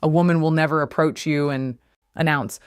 A woman will never approach you and announce,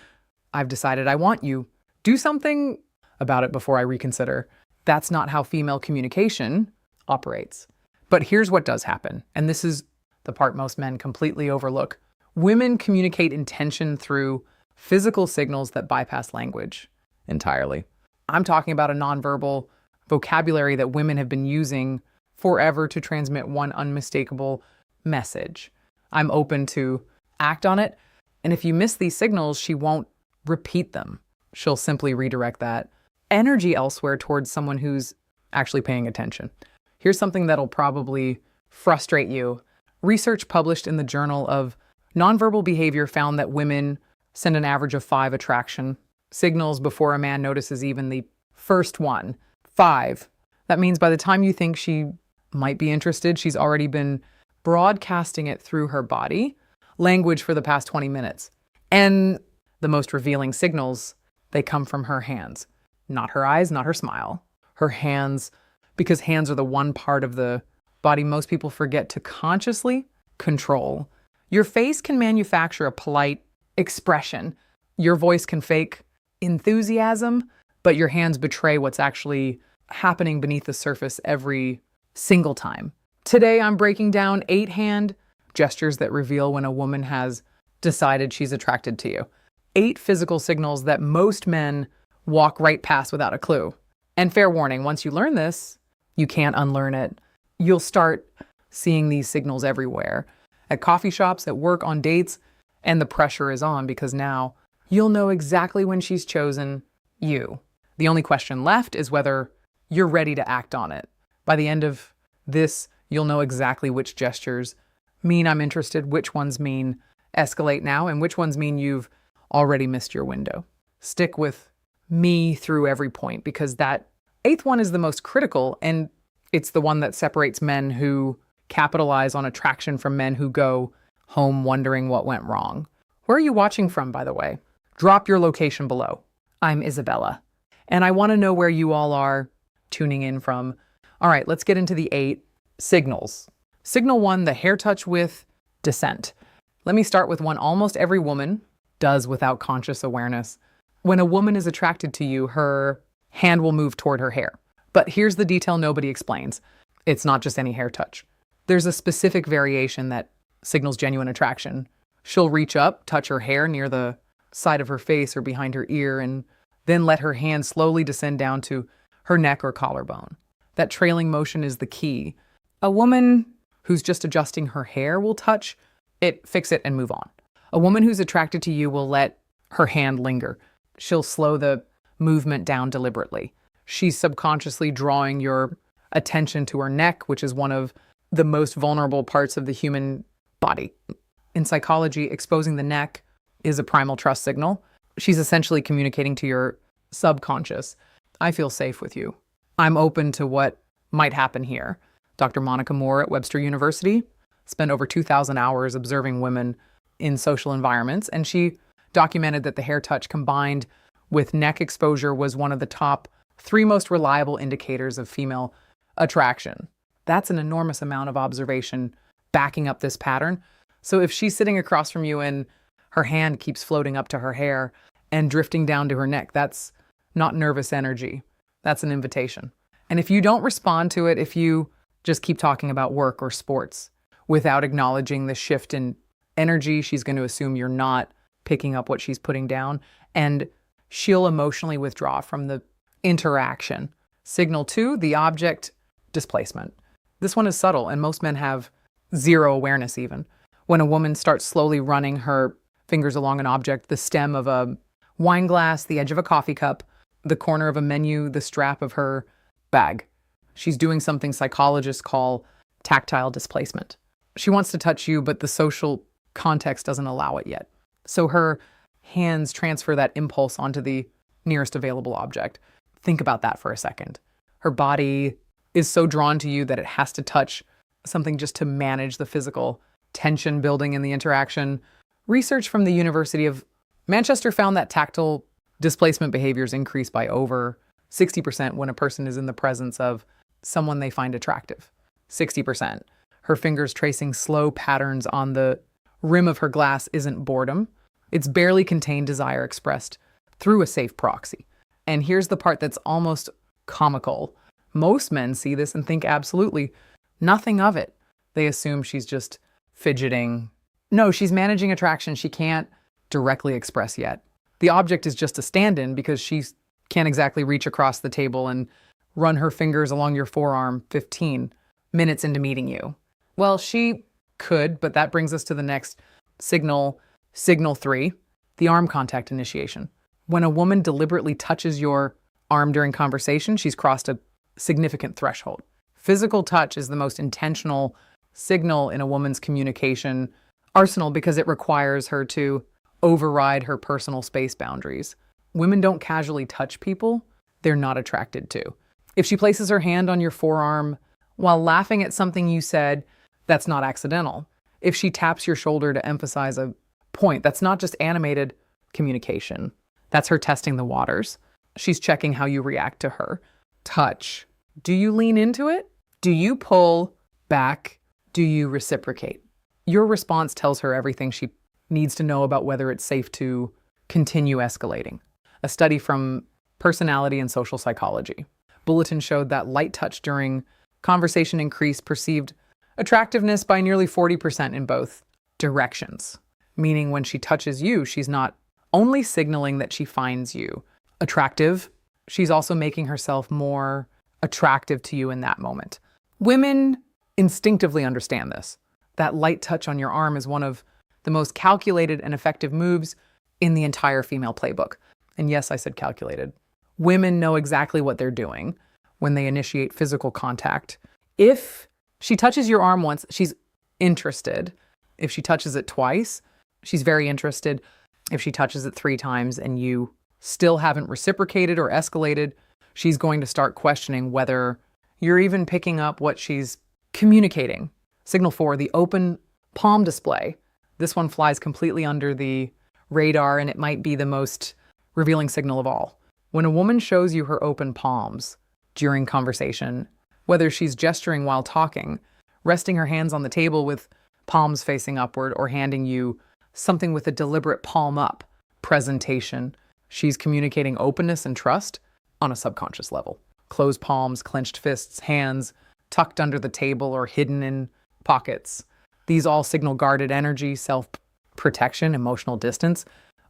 "I've decided I want you. Do something about it before I reconsider." That's not how female communication operates. But here's what does happen, and this is the part most men completely overlook. Women communicate intention through physical signals that bypass language entirely. I'm talking about a nonverbal vocabulary that women have been using forever to transmit one unmistakable message. I'm open to act on it, and if you miss these signals, she won't repeat them. She'll simply redirect that energy elsewhere towards someone who's actually paying attention. Here's something that'll probably frustrate you. Research published in the Journal of Nonverbal Behavior found that women send an average of 5 attraction signals before a man notices even the first one. 5. That means by the time you think she might be interested, she's already been broadcasting it through her body language for the past 20 minutes. And the most revealing signals, they come from her hands. Not her eyes, not her smile. Her hands, because hands are the one part of the body most people forget to consciously control. Your face can manufacture a polite expression. Your voice can fake enthusiasm, but your hands betray what's actually happening beneath the surface every single time. Today, I'm breaking down 8 hand gestures that reveal when a woman has decided she's attracted to you. 8 physical signals that most men walk right past without a clue. And fair warning, once you learn this, you can't unlearn it. You'll start seeing these signals everywhere. At coffee shops, at work, on dates, and the pressure is on because now you'll know exactly when she's chosen you. The only question left is whether you're ready to act on it. By the end of this, you'll know exactly which gestures mean I'm interested, which ones mean escalate now, and which ones mean you've already missed your window. Stick with me through every point because that 8th one is the most critical, and it's the one that separates men who capitalize on attraction from men who go home wondering what went wrong. Where are you watching from, by the way? Drop your location below. I'm Isabella, and I want to know where you all are tuning in from. All right, let's get into the 8 signals. Signal 1, the hair touch with dissent. Let me start with one almost every woman does without conscious awareness. When a woman is attracted to you, her hand will move toward her hair. But here's the detail nobody explains. It's not just any hair touch. There's a specific variation that signals genuine attraction. She'll reach up, touch her hair near the side of her face or behind her ear, and then let her hand slowly descend down to her neck or collarbone. That trailing motion is the key. A woman who's just adjusting her hair will touch it, fix it, and move on. A woman who's attracted to you will let her hand linger. She'll slow the movement down deliberately. She's subconsciously drawing your attention to her neck, which is one of the most vulnerable parts of the human body. In psychology, exposing the neck is a primal trust signal. She's essentially communicating to your subconscious, I feel safe with you. I'm open to what might happen here. Dr. Monica Moore at Webster University spent over 2,000 hours observing women in social environments, and she documented that the hair touch combined with neck exposure was one of the top 3 most reliable indicators of female attraction. That's an enormous amount of observation backing up this pattern. So if she's sitting across from you and her hand keeps floating up to her hair and drifting down to her neck, that's not nervous energy. That's an invitation. And if you don't respond to it, if you just keep talking about work or sports without acknowledging the shift in energy, she's going to assume you're not picking up what she's putting down, and she'll emotionally withdraw from the interaction. Signal 2, the object displacement. This one is subtle, and most men have zero awareness even. When a woman starts slowly running her fingers along an object, the stem of a wine glass, the edge of a coffee cup, the corner of a menu, the strap of her bag, she's doing something psychologists call tactile displacement. She wants to touch you, but the social context doesn't allow it yet. So her hands transfer that impulse onto the nearest available object. Think about that for a second. Her body is so drawn to you that it has to touch something just to manage the physical tension building in the interaction. Research from the University of Manchester found that tactile displacement behaviors increase by over 60% when a person is in the presence of someone they find attractive. 60%. Her fingers tracing slow patterns on the rim of her glass isn't boredom. It's barely contained desire expressed through a safe proxy. And here's the part that's almost comical. Most men see this and think absolutely nothing of it. They assume she's just fidgeting. No, she's managing attraction she can't directly express yet. The object is just a stand-in because she can't exactly reach across the table and run her fingers along your forearm 15 minutes into meeting you. Well, she could, but that brings us to the next signal 3, the arm contact initiation. When a woman deliberately touches your arm during conversation, she's crossed a significant threshold. Physical touch is the most intentional signal in a woman's communication arsenal because it requires her to override her personal space boundaries. Women don't casually touch people they're not attracted to. If she places her hand on your forearm while laughing at something you said, that's not accidental. If she taps your shoulder to emphasize a point, that's not just animated communication. That's her testing the waters. She's checking how you react to her touch. Do you lean into it? Do you pull back? Do you reciprocate? Your response tells her everything she needs to know about whether it's safe to continue escalating. A study from Personality and Social Psychology bulletin showed that light touch during conversation increased perceived attractiveness by nearly 40% in both directions. Meaning when she touches you, she's not only signaling that she finds you attractive, she's also making herself more attractive to you in that moment. Women instinctively understand this. That light touch on your arm is one of the most calculated and effective moves in the entire female playbook. And yes, I said calculated. Women know exactly what they're doing when they initiate physical contact. If she touches your arm once, she's interested. If she touches it twice, she's very interested. If she touches it 3 times and you still haven't reciprocated or escalated, she's going to start questioning whether you're even picking up what she's communicating. Signal 4, the open palm display. This one flies completely under the radar, and it might be the most revealing signal of all. When a woman shows you her open palms during conversation, whether she's gesturing while talking, resting her hands on the table with palms facing upward, or handing you something with a deliberate palm up presentation, she's communicating openness and trust on a subconscious level. Closed palms, clenched fists, hands tucked under the table or hidden in pockets. These all signal guarded energy, self-protection, emotional distance.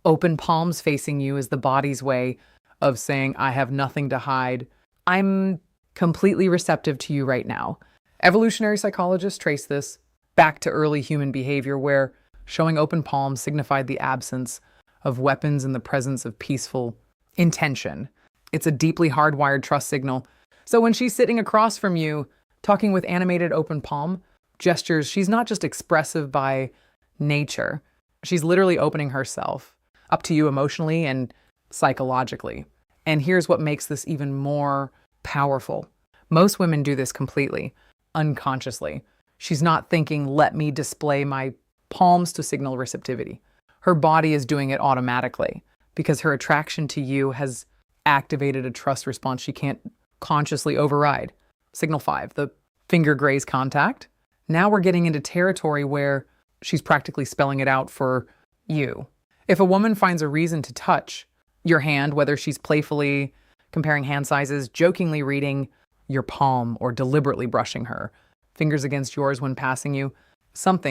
Open palms facing you is the body's way of saying, I have nothing to hide. I'm completely receptive to you right now. Evolutionary psychologists trace this back to early human behavior where showing open palms signified the absence of weapons and the presence of peaceful intention. It's a deeply hardwired trust signal. So when she's sitting across from you, talking with animated open palm gestures, she's not just expressive by nature. She's literally opening herself up to you emotionally and psychologically. And here's what makes this even more powerful. Most women do this completely, unconsciously. She's not thinking, let me display my palms to signal receptivity. Her body is doing it automatically because her attraction to you has activated a trust response she can't consciously override. Signal 5, the finger graze contact. Now we're getting into territory where she's practically spelling it out for you. If a woman finds a reason to touch your hand, whether she's playfully comparing hand sizes, jokingly reading your palm, or deliberately brushing her fingers against yours when passing you,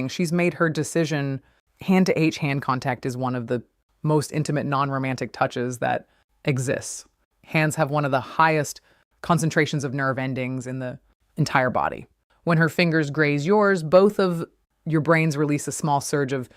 she's made her decision. Hand-to-H hand contact is one of the most intimate non-romantic touches that exists. Hands have one of the highest concentrations of nerve endings in the entire body. When her fingers graze yours, both of your brains release a small surge of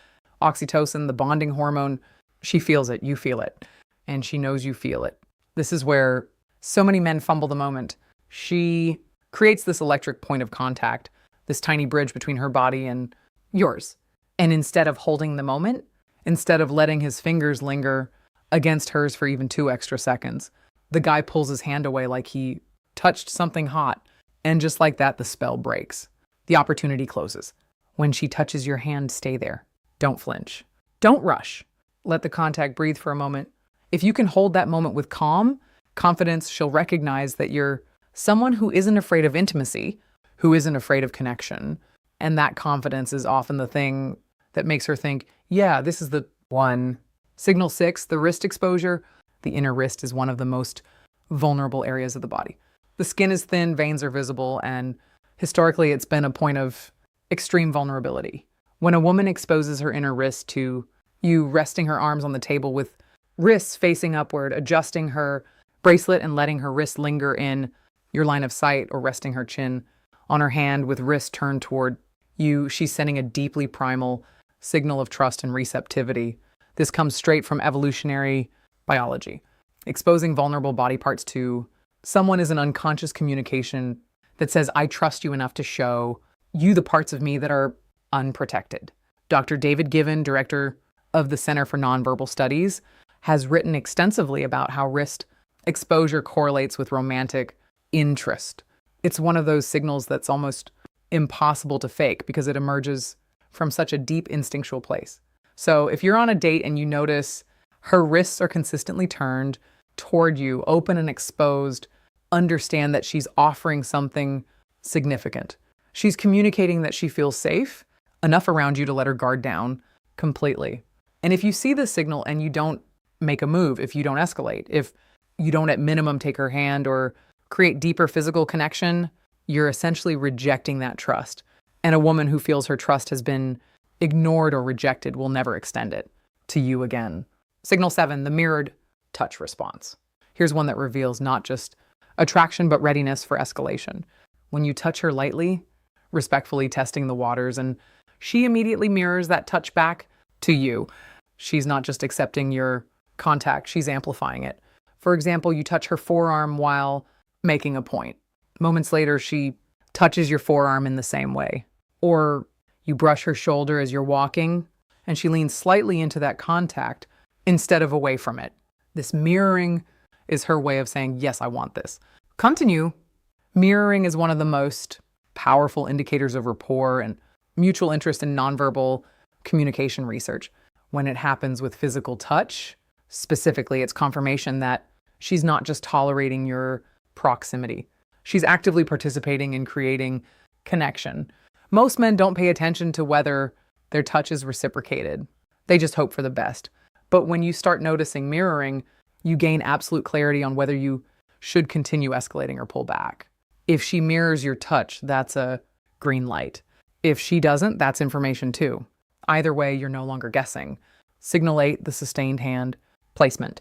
oxytocin, the bonding hormone. She feels it, you feel it, and she knows you feel it. This is where so many men fumble the moment. She creates this electric point of contact, this tiny bridge between her body and yours. And instead of holding the moment, instead of letting his fingers linger against hers for even 2 extra seconds, the guy pulls his hand away like he touched something hot. And just like that, the spell breaks. The opportunity closes. When she touches your hand, stay there. Don't flinch. Don't rush. Let the contact breathe for a moment. If you can hold that moment with calm, confidence, she'll recognize that you're someone who isn't afraid of intimacy, who isn't afraid of connection. And that confidence is often the thing that makes her think, yeah, this is the one. Signal 6, the wrist exposure. The inner wrist is one of the most vulnerable areas of the body. The skin is thin, veins are visible, and historically it's been a point of extreme vulnerability. When a woman exposes her inner wrist to you resting her arms on the table with wrists facing upward, adjusting her bracelet and letting her wrist linger in your line of sight, or resting her chin on her hand with wrist turned toward you, she's sending a deeply primal signal of trust and receptivity. This comes straight from evolutionary biology. Exposing vulnerable body parts to someone is an unconscious communication that says, I trust you enough to show you the parts of me that are unprotected. Dr. David Given, director of the Center for Nonverbal Studies, has written extensively about how wrist exposure correlates with romantic interest. It's one of those signals that's almost impossible to fake because it emerges from such a deep instinctual place. So if you're on a date and you notice her wrists are consistently turned toward you, open and exposed, understand that she's offering something significant. She's communicating that she feels safe enough around you to let her guard down completely. And if you see the signal and you don't make a move, if you don't escalate, if you don't at minimum take her hand or create deeper physical connection, you're essentially rejecting that trust. And a woman who feels her trust has been ignored or rejected will never extend it to you again. Signal 7, the mirrored touch response. Here's one that reveals not just attraction, but readiness for escalation. When you touch her lightly, respectfully testing the waters, and she immediately mirrors that touch back to you. She's not just accepting your contact, she's amplifying it. For example, you touch her forearm while making a point. Moments later, she touches your forearm in the same way. Or you brush her shoulder as you're walking, and she leans slightly into that contact instead of away from it. This mirroring is her way of saying, yes, I want this. Continue. Mirroring is one of the most powerful indicators of rapport and mutual interest in nonverbal communication research. When it happens with physical touch, specifically, it's confirmation that she's not just tolerating your proximity. She's actively participating in creating connection. Most men don't pay attention to whether their touch is reciprocated. They just hope for the best. But when you start noticing mirroring, you gain absolute clarity on whether you should continue escalating or pull back. If she mirrors your touch, that's a green light. If she doesn't, that's information too. Either way, you're no longer guessing. Signal 8, the sustained hand placement.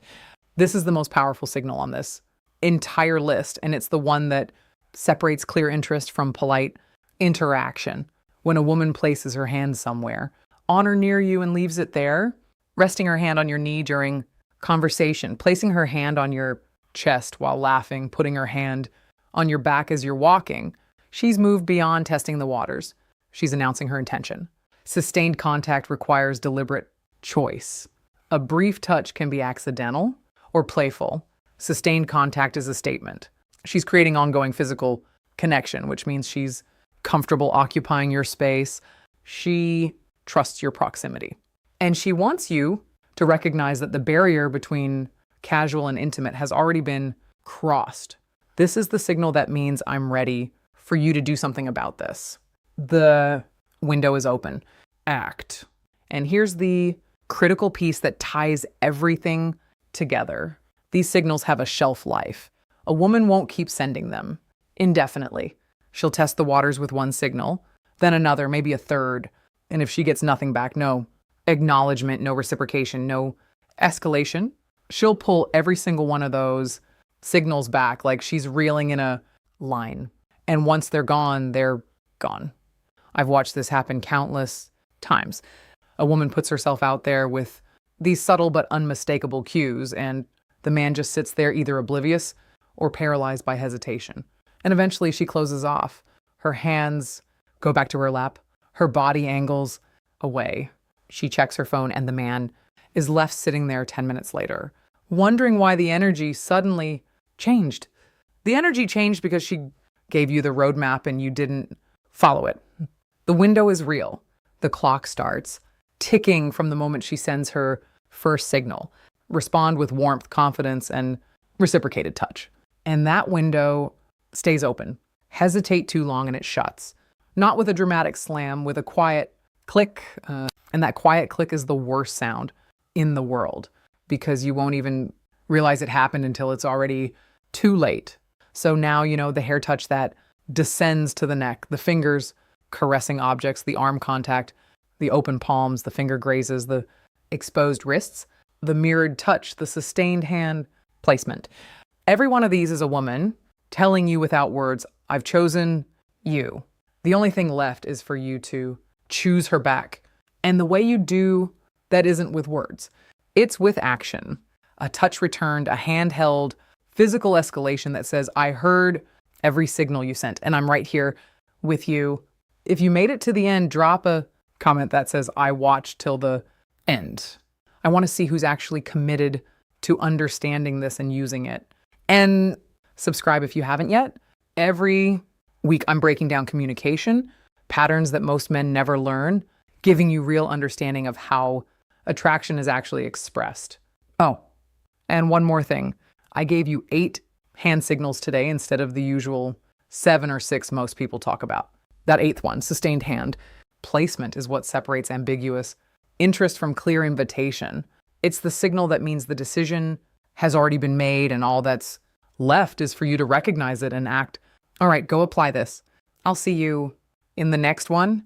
This is the most powerful signal on this entire list, and it's the one that separates clear interest from polite interaction. When a woman places her hand somewhere, on or near you, and leaves it there, resting her hand on your knee during conversation, placing her hand on your chest while laughing, putting her hand on your back as you're walking, she's moved beyond testing the waters. She's announcing her intention. Sustained contact requires deliberate choice. A brief touch can be accidental or playful. Sustained contact is a statement. She's creating ongoing physical connection, which means she's comfortable occupying your space. She trusts your proximity. And she wants you to recognize that the barrier between casual and intimate has already been crossed. This is the signal that means I'm ready for you to do something about this. The window is open. Act. And here's the critical piece that ties everything together. These signals have a shelf life. A woman won't keep sending them indefinitely. She'll test the waters with one signal, then another, maybe a third. And if she gets nothing back, no acknowledgement, no reciprocation, no escalation, she'll pull every single one of those signals back like she's reeling in a line. And once they're gone, they're gone. I've watched this happen countless times. A woman puts herself out there with these subtle but unmistakable cues, and the man just sits there either oblivious or paralyzed by hesitation. And eventually she closes off. Her hands go back to her lap. Her body angles away. She checks her phone, and the man is left sitting there 10 minutes later, wondering why the energy suddenly changed. The energy changed because she gave you the roadmap and you didn't follow it. The window is real. The clock starts ticking from the moment she sends her first signal. Respond with warmth, confidence, and reciprocated touch. And that window stays open. Hesitate too long and it shuts. Not with a dramatic slam, with a quiet click. And that quiet click is the worst sound in the world because you won't even realize it happened until it's already too late. So now, the hair touch that descends to the neck, the fingers caressing objects, the arm contact, the open palms, the finger grazes, the exposed wrists, the mirrored touch, the sustained hand placement. Every one of these is a woman telling you without words, I've chosen you. The only thing left is for you to choose her back. And the way you do that isn't with words. It's with action. A touch returned, a hand held, physical escalation that says, I heard every signal you sent, and I'm right here with you. If you made it to the end, drop a comment that says, I watched till the end. I want to see who's actually committed to understanding this and using it. And subscribe if you haven't yet. Every week, I'm breaking down communication, patterns that most men never learn, giving you real understanding of how attraction is actually expressed. Oh, and one more thing. I gave you 8 hand signals today instead of the usual 7 or 6 most people talk about. That 8th one, sustained hand. Placement is what separates ambiguous interest from clear invitation. It's the signal that means the decision has already been made and all that's left is for you to recognize it and act. All right, go apply this. I'll see you in the next one.